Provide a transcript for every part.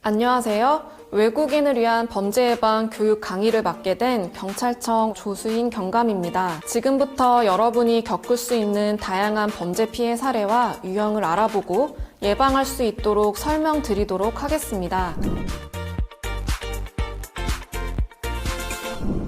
안녕하세요. 외국인을 위한 범죄 예방 교육 강의를 맡게 된 경찰청 조수인 경감입니다. 지금부터 여러분이 겪을 수 있는 다양한 범죄 피해 사례와 유형을 알아보고 예방할 수 있도록 설명드리도록 하겠습니다.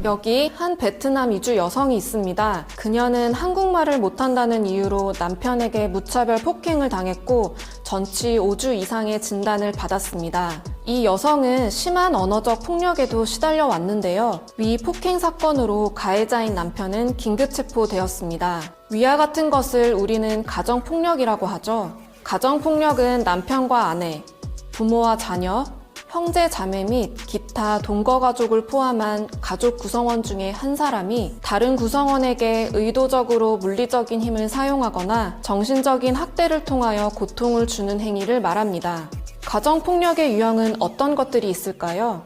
여기 한 베트남 이주 여성이 있습니다. 그녀는 한국말을 못한다는 이유로 남편에게 무차별 폭행을 당했고 전치 5주 이상의 진단을 받았습니다. 이 여성은 심한 언어적 폭력에도 시달려 왔는데요. 위 폭행 사건으로 가해자인 남편은 긴급 체포되었습니다. 위와 같은 것을 우리는 가정폭력이라고 하죠. 가정폭력은 남편과 아내, 부모와 자녀, 형제, 자매 및 기타 동거 가족을 포함한 가족 구성원 중에 한 사람이 다른 구성원에게 의도적으로 물리적인 힘을 사용하거나 정신적인 학대를 통하여 고통을 주는 행위를 말합니다. 가정폭력의 유형은 어떤 것들이 있을까요?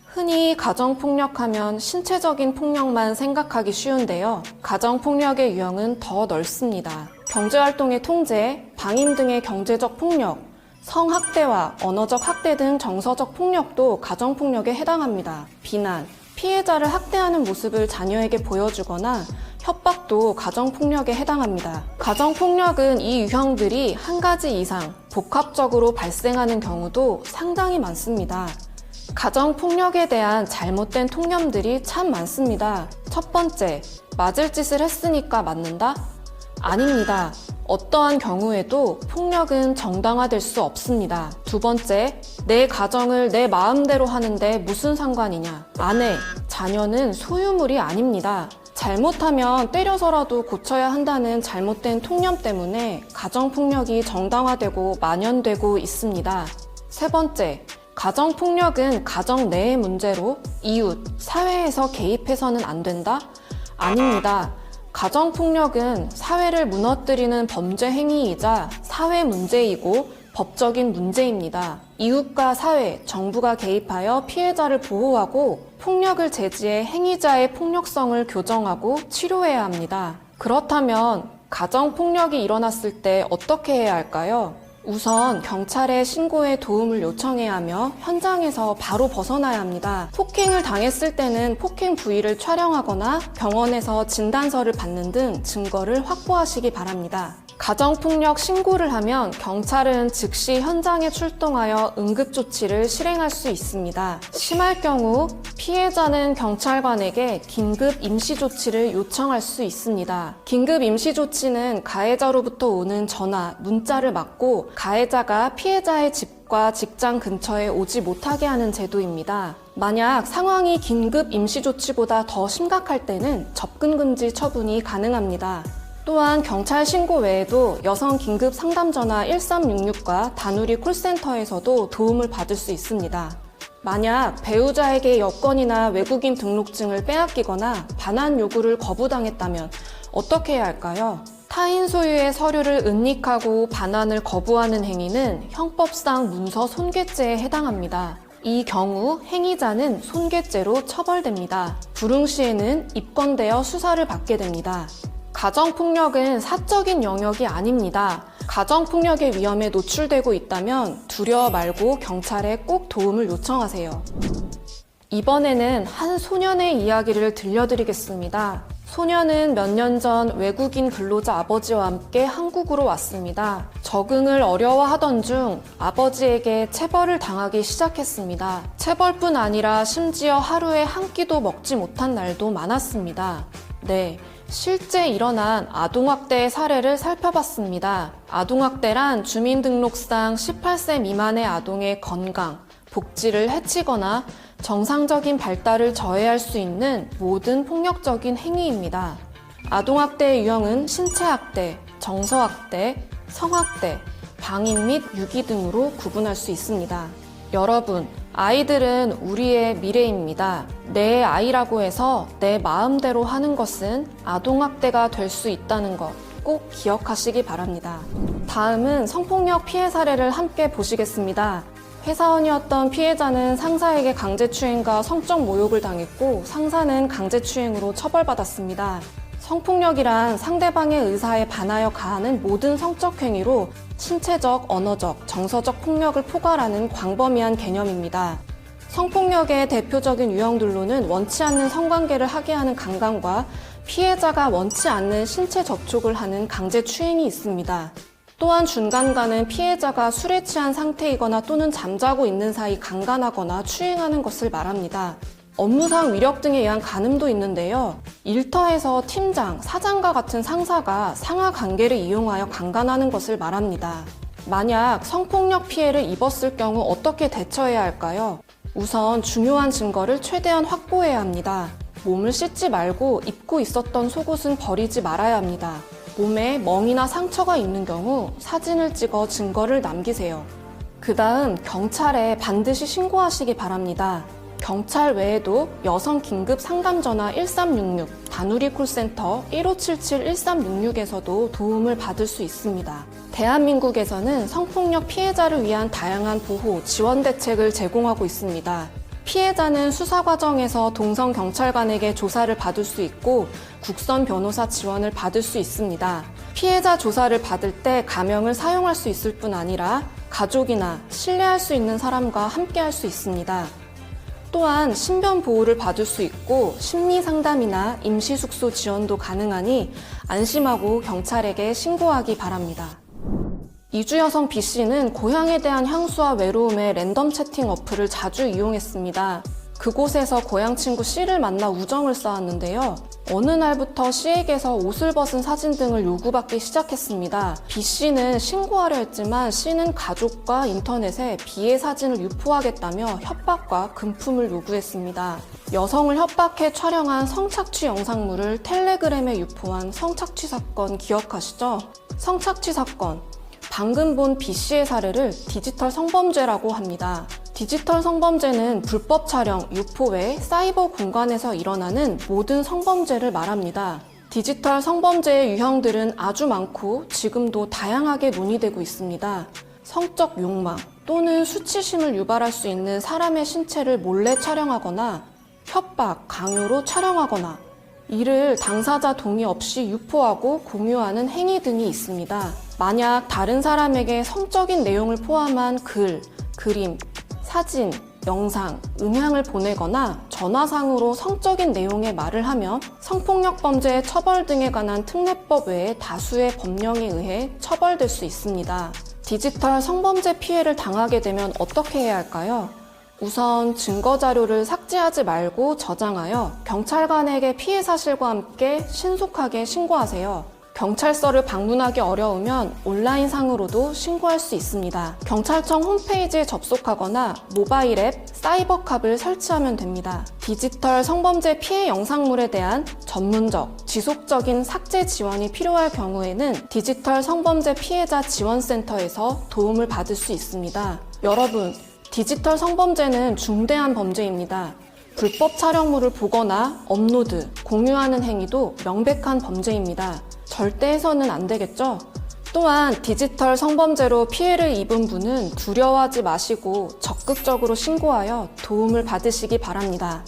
흔히 가정폭력하면 신체적인 폭력만 생각하기 쉬운데요. 가정폭력의 유형은 더 넓습니다. 경제활동의 통제, 방임 등의 경제적 폭력, 성학대와 언어적 학대 등 정서적 폭력도 가정폭력에 해당합니다. 비난, 피해자를 학대하는 모습을 자녀에게 보여주거나 협박도 가정폭력에 해당합니다. 가정폭력은 이 유형들이 한 가지 이상 복합적으로 발생하는 경우도 상당히 많습니다. 가정폭력에 대한 잘못된 통념들이 참 많습니다. 첫 번째, 맞을 짓을 했으니까 맞는다? 아닙니다. 어떠한 경우에도 폭력은 정당화될 수 없습니다. 두 번째, 내 가정을 내 마음대로 하는데 무슨 상관이냐? 아내, 자녀는 소유물이 아닙니다. 잘못하면 때려서라도 고쳐야 한다는 잘못된 통념 때문에 가정폭력이 정당화되고 만연되고 있습니다. 세 번째, 가정폭력은 가정 내의 문제로 이웃, 사회에서 개입해서는 안 된다? 아닙니다. 가정폭력은 사회를 무너뜨리는 범죄 행위이자 사회 문제이고 법적인 문제입니다. 이웃과 사회, 정부가 개입하여 피해자를 보호하고 폭력을 제지해 행위자의 폭력성을 교정하고 치료해야 합니다. 그렇다면 가정폭력이 일어났을 때 어떻게 해야 할까요? 우선 경찰에 신고해 도움을 요청해야 하며 현장에서 바로 벗어나야 합니다. 폭행을 당했을 때는 폭행 부위를 촬영하거나 병원에서 진단서를 받는 등 증거를 확보하시기 바랍니다. 가정폭력 신고를 하면 경찰은 즉시 현장에 출동하여 응급조치를 실행할 수 있습니다. 심할 경우 피해자는 경찰관에게 긴급 임시조치를 요청할 수 있습니다. 긴급 임시조치는 가해자로부터 오는 전화, 문자를 막고 가해자가 피해자의 집과 직장 근처에 오지 못하게 하는 제도입니다. 만약 상황이 긴급 임시조치보다 더 심각할 때는 접근금지 처분이 가능합니다. 또한 경찰 신고 외에도 여성 긴급 상담 전화 1366과 다누리 콜센터에서도 도움을 받을 수 있습니다. 만약 배우자에게 여권이나 외국인 등록증을 빼앗기거나 반환 요구를 거부당했다면 어떻게 해야 할까요? 타인 소유의 서류를 은닉하고 반환을 거부하는 행위는 형법상 문서 손괴죄에 해당합니다. 이 경우 행위자는 손괴죄로 처벌됩니다. 불응 시에는 입건되어 수사를 받게 됩니다. 가정폭력은 사적인 영역이 아닙니다. 가정폭력의 위험에 노출되고 있다면 두려워 말고 경찰에 꼭 도움을 요청하세요. 이번에는 한 소년의 이야기를 들려드리겠습니다. 소년은 몇 년 전 외국인 근로자 아버지와 함께 한국으로 왔습니다. 적응을 어려워하던 중 아버지에게 체벌을 당하기 시작했습니다. 체벌뿐 아니라 심지어 하루에 한 끼도 먹지 못한 날도 많았습니다. 네. 실제 일어난 아동학대의 사례를 살펴봤습니다. 아동학대란 주민등록상 18세 미만의 아동의 건강, 복지를 해치거나 정상적인 발달을 저해할 수 있는 모든 폭력적인 행위입니다. 아동학대의 유형은 신체학대, 정서학대, 성학대, 방임 및 유기 등으로 구분할 수 있습니다. 여러분, 아이들은 우리의 미래입니다. 내 아이라고 해서 내 마음대로 하는 것은 아동학대가 될 수 있다는 것 꼭 기억하시기 바랍니다. 다음은 성폭력 피해 사례를 함께 보시겠습니다. 회사원이었던 피해자는 상사에게 강제추행과 성적 모욕을 당했고 상사는 강제추행으로 처벌받았습니다. 성폭력이란 상대방의 의사에 반하여 가하는 모든 성적 행위로 신체적, 언어적, 정서적 폭력을 포괄하는 광범위한 개념입니다. 성폭력의 대표적인 유형들로는 원치 않는 성관계를 하게 하는 강간과 피해자가 원치 않는 신체 접촉을 하는 강제 추행이 있습니다. 또한 준강간은 피해자가 술에 취한 상태이거나 또는 잠자고 있는 사이 강간하거나 추행하는 것을 말합니다. 업무상 위력 등에 의한 간음도 있는데요. 일터에서 팀장, 사장과 같은 상사가 상하 관계를 이용하여 강간하는 것을 말합니다. 만약 성폭력 피해를 입었을 경우 어떻게 대처해야 할까요? 우선 중요한 증거를 최대한 확보해야 합니다. 몸을 씻지 말고 입고 있었던 속옷은 버리지 말아야 합니다. 몸에 멍이나 상처가 있는 경우 사진을 찍어 증거를 남기세요. 그 다음 경찰에 반드시 신고하시기 바랍니다. 경찰 외에도 여성 긴급 상담 전화 1366, 다누리 콜센터 1577-1366에서도 도움을 받을 수 있습니다. 대한민국에서는 성폭력 피해자를 위한 다양한 보호, 지원 대책을 제공하고 있습니다. 피해자는 수사 과정에서 동성 경찰관에게 조사를 받을 수 있고 국선 변호사 지원을 받을 수 있습니다. 피해자 조사를 받을 때 가명을 사용할 수 있을 뿐 아니라 가족이나 신뢰할 수 있는 사람과 함께 할 수 있습니다. 또한 신변 보호를 받을 수 있고 심리 상담이나 임시 숙소 지원도 가능하니 안심하고 경찰에게 신고하기 바랍니다. 이주 여성 B씨는 고향에 대한 향수와 외로움에 랜덤 채팅 어플을 자주 이용했습니다. 그곳에서 고향 친구 C를 만나 우정을 쌓았는데요. 어느 날부터 C에게서 옷을 벗은 사진 등을 요구받기 시작했습니다. B씨는 신고하려 했지만 C는 가족과 인터넷에 B의 사진을 유포하겠다며 협박과 금품을 요구했습니다. 여성을 협박해 촬영한 성착취 영상물을 텔레그램에 유포한 성착취 사건 기억하시죠? 성착취 사건. 방금 본 B씨의 사례를 디지털 성범죄라고 합니다. 디지털 성범죄는 불법 촬영, 유포 외 사이버 공간에서 일어나는 모든 성범죄를 말합니다. 디지털 성범죄의 유형들은 아주 많고 지금도 다양하게 논의되고 있습니다. 성적 욕망 또는 수치심을 유발할 수 있는 사람의 신체를 몰래 촬영하거나 협박, 강요로 촬영하거나 이를 당사자 동의 없이 유포하고 공유하는 행위 등이 있습니다. 만약 다른 사람에게 성적인 내용을 포함한 글, 그림, 사진, 영상, 음향을 보내거나 전화상으로 성적인 내용의 말을 하면 성폭력 범죄 처벌 등에 관한 특례법 외에 다수의 법령에 의해 처벌될 수 있습니다. 디지털 성범죄 피해를 당하게 되면 어떻게 해야 할까요? 우선 증거 자료를 삭제하지 말고 저장하여 경찰관에게 피해 사실과 함께 신속하게 신고하세요. 경찰서를 방문하기 어려우면 온라인상으로도 신고할 수 있습니다. 경찰청 홈페이지에 접속하거나 모바일 앱 사이버캅을 설치하면 됩니다. 디지털 성범죄 피해 영상물에 대한 전문적, 지속적인 삭제 지원이 필요할 경우에는 디지털 성범죄 피해자 지원센터에서 도움을 받을 수 있습니다. 여러분, 디지털 성범죄는 중대한 범죄입니다. 불법 촬영물을 보거나 업로드, 공유하는 행위도 명백한 범죄입니다. 절대 해서는 안 되겠죠? 또한 디지털 성범죄로 피해를 입은 분은 두려워하지 마시고 적극적으로 신고하여 도움을 받으시기 바랍니다.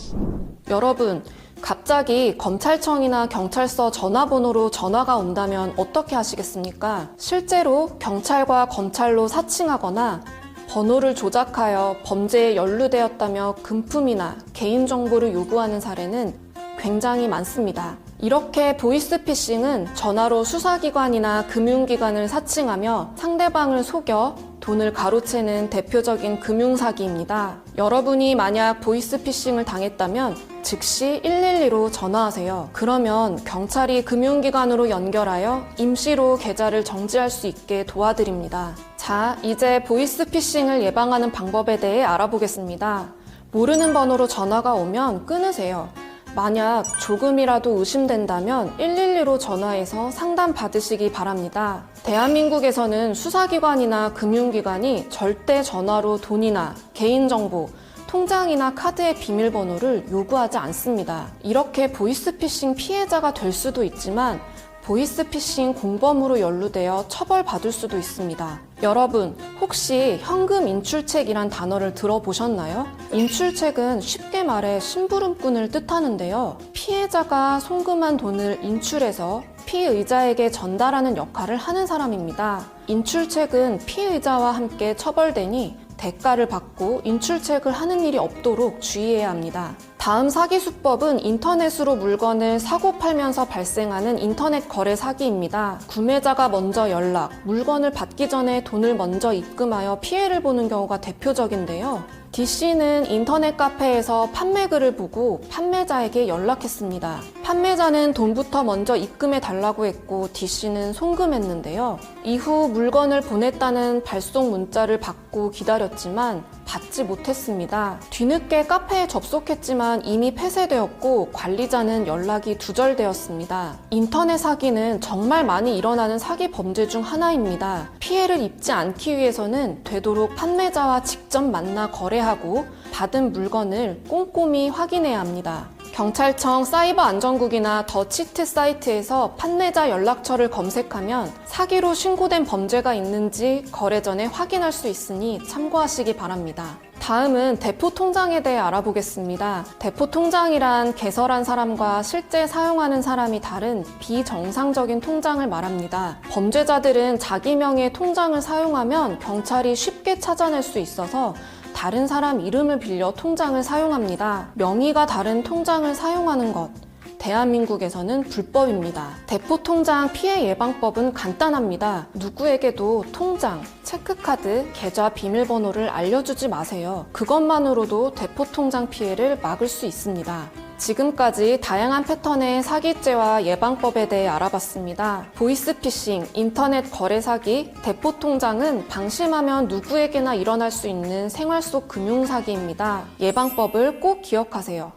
여러분, 갑자기 검찰청이나 경찰서 전화번호로 전화가 온다면 어떻게 하시겠습니까? 실제로 경찰과 검찰로 사칭하거나 번호를 조작하여 범죄에 연루되었다며 금품이나 개인정보를 요구하는 사례는 굉장히 많습니다. 이렇게 보이스피싱은 전화로 수사기관이나 금융기관을 사칭하며 상대방을 속여 돈을 가로채는 대표적인 금융사기입니다. 여러분이 만약 보이스피싱을 당했다면 즉시 112로 전화하세요. 그러면 경찰이 금융기관으로 연결하여 임시로 계좌를 정지할 수 있게 도와드립니다. 자, 이제 보이스피싱을 예방하는 방법에 대해 알아보겠습니다. 모르는 번호로 전화가 오면 끊으세요. 만약 조금이라도 의심된다면 112로 전화해서 상담 받으시기 바랍니다. 대한민국에서는 수사기관이나 금융기관이 절대 전화로 돈이나 개인정보, 통장이나 카드의 비밀번호를 요구하지 않습니다. 이렇게 보이스피싱 피해자가 될 수도 있지만 보이스피싱 공범으로 연루되어 처벌받을 수도 있습니다. 여러분, 혹시 현금 인출책이란 단어를 들어보셨나요? 인출책은 쉽게 말해 심부름꾼을 뜻하는데요. 피해자가 송금한 돈을 인출해서 피의자에게 전달하는 역할을 하는 사람입니다. 인출책은 피의자와 함께 처벌되니 대가를 받고 인출책을 하는 일이 없도록 주의해야 합니다. 다음 사기 수법은 인터넷으로 물건을 사고 팔면서 발생하는 인터넷 거래 사기입니다. 구매자가 먼저 연락, 물건을 받기 전에 돈을 먼저 입금하여 피해를 보는 경우가 대표적인데요. D씨는 인터넷 카페에서 판매 글을 보고 판매자에게 연락했습니다. 판매자는 돈부터 먼저 입금해 달라고 했고 D씨는 송금했는데요. 이후 물건을 보냈다는 발송 문자를 받고 기다렸지만 받지 못했습니다. 뒤늦게 카페에 접속했지만 이미 폐쇄되었고 관리자는 연락이 두절되었습니다. 인터넷 사기는 정말 많이 일어나는 사기 범죄 중 하나입니다. 피해를 입지 않기 위해서는 되도록 판매자와 직접 만나 거래하고 받은 물건을 꼼꼼히 확인해야 합니다. 경찰청 사이버 안전국이나 더 치트 사이트에서 판매자 연락처를 검색하면 사기로 신고된 범죄가 있는지 거래 전에 확인할 수 있으니 참고하시기 바랍니다. 다음은 대포 통장에 대해 알아보겠습니다. 대포 통장이란 개설한 사람과 실제 사용하는 사람이 다른 비정상적인 통장을 말합니다. 범죄자들은 자기 명의 통장을 사용하면 경찰이 쉽게 찾아낼 수 있어서 다른 사람 이름을 빌려 통장을 사용합니다. 명의가 다른 통장을 사용하는 것, 대한민국에서는 불법입니다. 대포 통장 피해 예방법은 간단합니다. 누구에게도 통장, 체크카드, 계좌 비밀번호를 알려주지 마세요. 그것만으로도 대포 통장 피해를 막을 수 있습니다. 지금까지 다양한 패턴의 사기죄와 예방법에 대해 알아봤습니다. 보이스피싱, 인터넷 거래 사기, 대포 통장은 방심하면 누구에게나 일어날 수 있는 생활 속 금융사기입니다. 예방법을 꼭 기억하세요.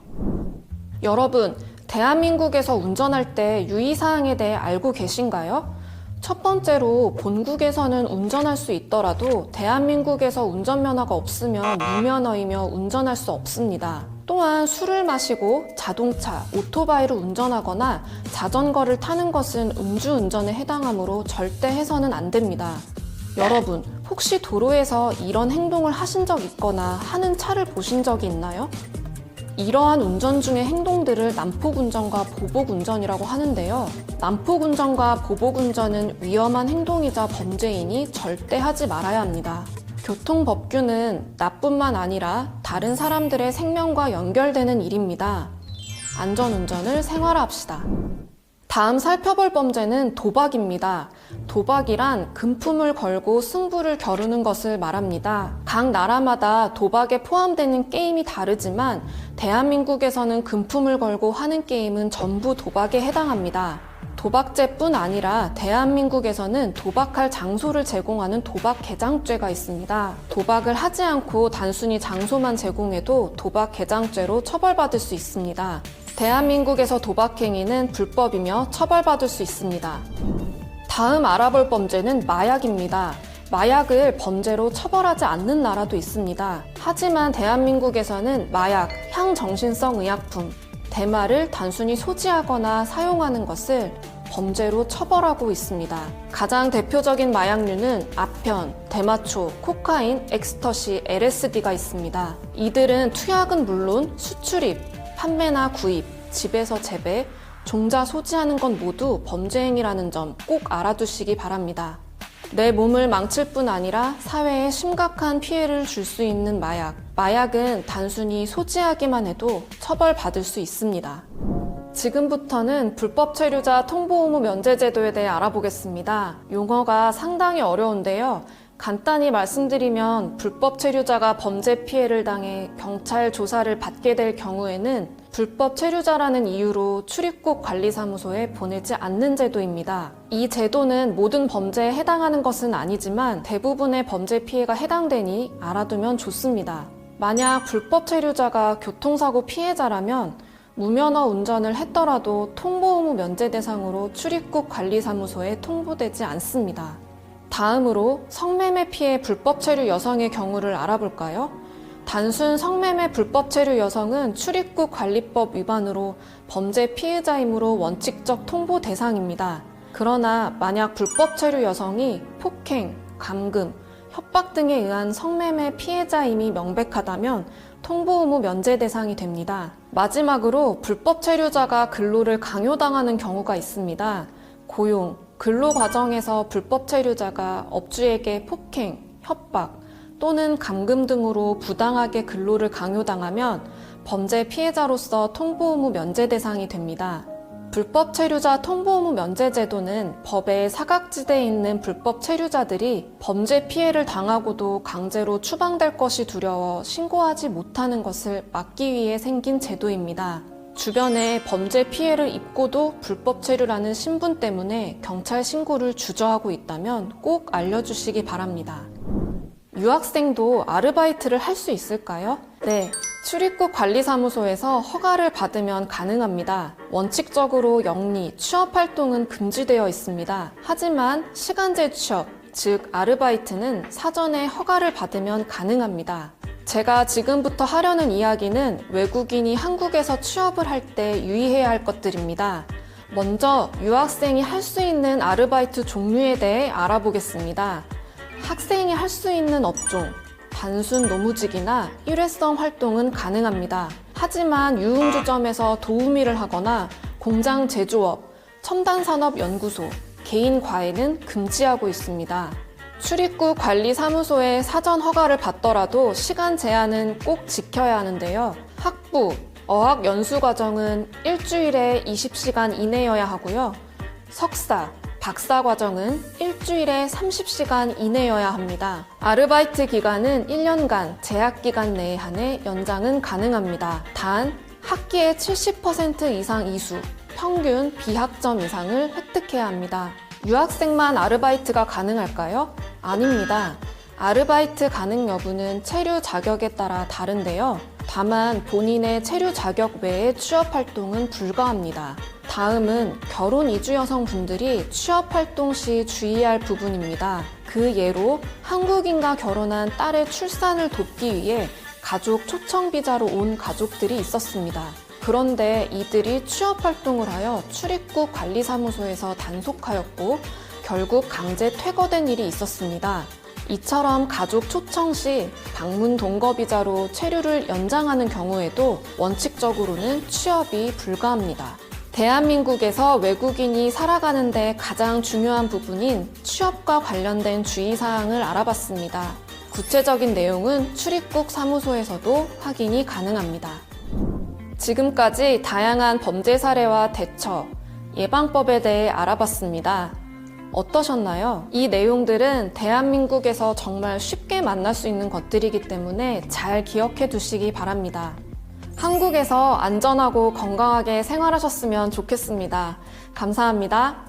여러분, 대한민국에서 운전할 때 유의사항에 대해 알고 계신가요? 첫 번째로 본국에서는 운전할 수 있더라도 대한민국에서 운전면허가 없으면 무면허이며 운전할 수 없습니다. 또한 술을 마시고 자동차, 오토바이를 운전하거나 자전거를 타는 것은 음주운전에 해당하므로 절대 해서는 안 됩니다. 여러분, 혹시 도로에서 이런 행동을 하신 적 있거나 하는 차를 보신 적이 있나요? 이러한 운전 중의 행동들을 난폭운전과 보복운전이라고 하는데요. 난폭운전과 보복운전은 위험한 행동이자 범죄이니 절대 하지 말아야 합니다. 교통법규는 나뿐만 아니라 다른 사람들의 생명과 연결되는 일입니다. 안전운전을 생활화합시다. 다음 살펴볼 범죄는 도박입니다. 도박이란 금품을 걸고 승부를 겨루는 것을 말합니다. 각 나라마다 도박에 포함되는 게임이 다르지만 대한민국에서는 금품을 걸고 하는 게임은 전부 도박에 해당합니다. 도박죄뿐 아니라 대한민국에서는 도박할 장소를 제공하는 도박 개장죄가 있습니다. 도박을 하지 않고 단순히 장소만 제공해도 도박 개장죄로 처벌받을 수 있습니다. 대한민국에서 도박 행위는 불법이며 처벌받을 수 있습니다. 다음 알아볼 범죄는 마약입니다. 마약을 범죄로 처벌하지 않는 나라도 있습니다. 하지만 대한민국에서는 마약, 향정신성 의약품, 대마를 단순히 소지하거나 사용하는 것을 범죄로 처벌하고 있습니다. 가장 대표적인 마약류는 아편, 대마초, 코카인, 엑스터시, LSD가 있습니다. 이들은 투약은 물론 수출입, 판매나 구입, 집에서 재배, 종자 소지하는 건 모두 범죄 행위라는 점 꼭 알아두시기 바랍니다. 내 몸을 망칠 뿐 아니라 사회에 심각한 피해를 줄 수 있는 마약. 마약은 단순히 소지하기만 해도 처벌받을 수 있습니다. 지금부터는 불법 체류자 통보 의무 면제 제도에 대해 알아보겠습니다. 용어가 상당히 어려운데요. 간단히 말씀드리면 불법 체류자가 범죄 피해를 당해 경찰 조사를 받게 될 경우에는 불법 체류자라는 이유로 출입국 관리사무소에 보내지 않는 제도입니다. 이 제도는 모든 범죄에 해당하는 것은 아니지만 대부분의 범죄 피해가 해당되니 알아두면 좋습니다. 만약 불법 체류자가 교통사고 피해자라면 무면허 운전을 했더라도 통보 의무 면제 대상으로 출입국 관리사무소에 통보되지 않습니다. 다음으로 성매매 피해 불법 체류 여성의 경우를 알아볼까요? 단순 성매매 불법 체류 여성은 출입국 관리법 위반으로 범죄 피해자이므로 원칙적 통보 대상입니다. 그러나 만약 불법 체류 여성이 폭행, 감금, 협박 등에 의한 성매매 피해자임이 명백하다면 통보 의무 면제 대상이 됩니다. 마지막으로 불법 체류자가 근로를 강요당하는 경우가 있습니다. 고용, 근로 과정에서 불법 체류자가 업주에게 폭행, 협박 또는 감금 등으로 부당하게 근로를 강요당하면 범죄 피해자로서 통보 의무 면제 대상이 됩니다. 불법 체류자 통보 의무 면제 제도는 법의 사각지대에 있는 불법 체류자들이 범죄 피해를 당하고도 강제로 추방될 것이 두려워 신고하지 못하는 것을 막기 위해 생긴 제도입니다. 주변에 범죄 피해를 입고도 불법 체류라는 신분 때문에 경찰 신고를 주저하고 있다면 꼭 알려주시기 바랍니다. 유학생도 아르바이트를 할 수 있을까요? 네, 출입국 관리사무소에서 허가를 받으면 가능합니다. 원칙적으로 영리, 취업 활동은 금지되어 있습니다. 하지만 시간제 취업, 즉 아르바이트는 사전에 허가를 받으면 가능합니다. 제가 지금부터 하려는 이야기는 외국인이 한국에서 취업을 할 때 유의해야 할 것들입니다. 먼저 유학생이 할 수 있는 아르바이트 종류에 대해 알아보겠습니다. 학생이 할 수 있는 업종, 단순 노무직이나 일회성 활동은 가능합니다. 하지만 유흥주점에서 도우미를 하거나 공장 제조업, 첨단산업연구소, 개인 과외는 금지하고 있습니다. 출입국 관리사무소에 사전 허가를 받더라도 시간 제한은 꼭 지켜야 하는데요. 학부, 어학 연수 과정은 일주일에 20시간 이내여야 하고요. 석사, 박사 과정은 일주일에 30시간 이내여야 합니다. 아르바이트 기간은 1년간 제약 기간 내에 한해 연장은 가능합니다. 단 학기에 70% 이상 이수, 평균 B학점 이상을 획득해야 합니다. 유학생만 아르바이트가 가능할까요? 아닙니다. 아르바이트 가능 여부는 체류 자격에 따라 다른데요. 다만 본인의 체류 자격 외의 취업 활동은 불가합니다. 다음은 결혼 이주 여성분들이 취업 활동 시 주의해야 할 부분입니다. 그 예로 한국인과 결혼한 딸의 출산을 돕기 위해 가족 초청 비자로 온 가족들이 있었습니다. 그런데 이들이 취업 활동을 하여 출입국 관리사무소에서 단속하였고 결국 강제 퇴거된 일이 있었습니다. 이처럼 가족 초청 시 방문 동거 비자로 체류를 연장하는 경우에도 원칙적으로는 취업이 불가합니다. 대한민국에서 외국인이 살아가는 데 가장 중요한 부분인 취업과 관련된 주의사항을 알아봤습니다. 구체적인 내용은 출입국 사무소에서도 확인이 가능합니다. 지금까지 다양한 범죄 사례와 대처, 예방법에 대해 알아봤습니다. 어떠셨나요? 이 내용들은 대한민국에서 정말 쉽게 만날 수 있는 것들이기 때문에 잘 기억해 두시기 바랍니다. 한국에서 안전하고 건강하게 생활하셨으면 좋겠습니다. 감사합니다.